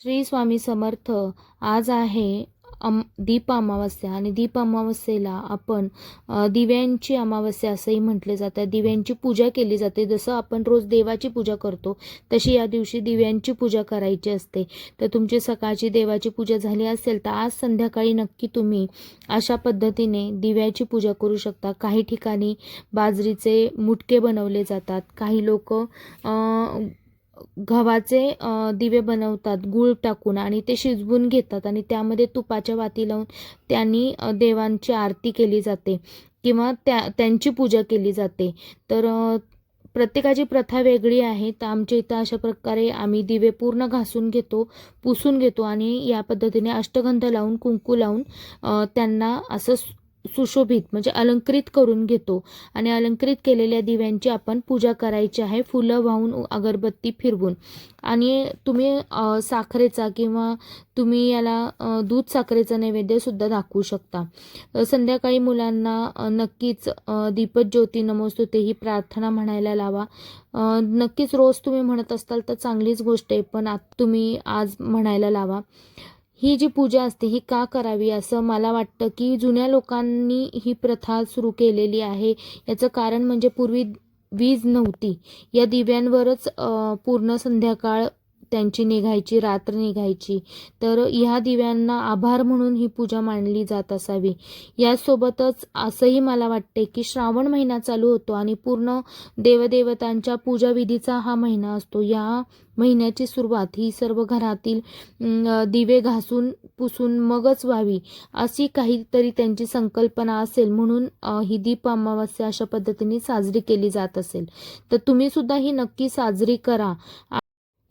श्री स्वामी समर्थ. आज आहे दीप अमावस्या आणि दीप अमावस्येला आपण दिव्यांची अमावस्या असंही म्हटले जातं. दिव्यांची पूजा केली जाते. जसं आपण रोज देवाची पूजा करतो तशी या दिवशी दिव्यांची पूजा करायची असते. तर तुमची सकाळची देवाची पूजा झाली असेल तर आज संध्याकाळी नक्की तुम्ही अशा पद्धतीने दिव्याची पूजा करू शकता. काही ठिकाणी बाजरीचे मुटके बनवले जातात. काही लोक गव्हाचे दिवे बनवतात गूळ टाकून आणि ते शिजवून घेतात आणि त्यामध्ये तुपाच्या वाती लावून त्यांनी देवांची आरती केली जाते किंवा त्यांची पूजा केली जाते. तर प्रत्येकाची प्रथा वेगळी आहे. तर आमच्या इथं अशा प्रकारे आम्ही दिवे पूर्ण घासून घेतो, पुसून घेतो आणि या पद्धतीने अष्टगंध लावून कुंकू लावून त्यांना असं सुशोभित म्हणजे अलंकृत करून घेतो आणि अलंकृत केलेल्या दिव्यांची आपण पूजा करायची आहे, फुलं वाहून अगरबत्ती फिरवून. आणि तुम्ही साखरेचा किंवा तुम्ही याला दूध साखरेचा नैवेद्य सुद्धा दाखवू शकता. संध्याकाळी मुलांना नक्कीच दीपज्योती नमोस्तुते ही प्रार्थना म्हणायला लावा. नक्कीच रोज तुम्ही म्हणत असताल तर चांगलीच गोष्ट आहे, पण तुम्ही आज म्हणायला लावा. ही जी पूजा असते ही का करावी असं मला वाटतं की जुन्या लोकांनी ही प्रथा सुरू केलेली आहे. याचं कारण म्हणजे पूर्वी वीज नव्हती. या दिव्यांवरच पूर्ण संध्याकाळ त्यांची निघायची, रात्र निघायची. तर ह्या दिव्यांना आभार म्हणून ही पूजा मांडली जात असावी. यासोबतच असंही मला वाटते की श्रावण महिना चालू होतो आणि पूर्ण देवदेवतांच्या पूजाविधीचा हा महिना असतो. या महिन्याची सुरुवात ही सर्व घरातील दिवे घासून पुसून मगच व्हावी अशी काहीतरी त्यांची संकल्पना असेल, म्हणून ही दीप अमावस्या अशा पद्धतीने साजरी केली जात असेल. तर तुम्ही सुद्धा ही नक्की साजरी करा.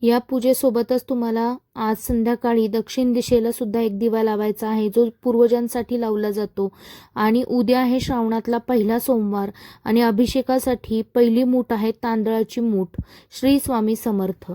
या पूजेसोबतच तुम्हाला आज संध्याकाळी दक्षिण दिशेला सुद्धा एक दिवा लावायचा आहे, जो पूर्वजांसाठी लावला जातो. आणि उद्या आहे श्रावणातला पहिला सोमवार आणि अभिषेकासाठी पहिली मूठ आहे तांदळाची मूठ. श्री स्वामी समर्थ.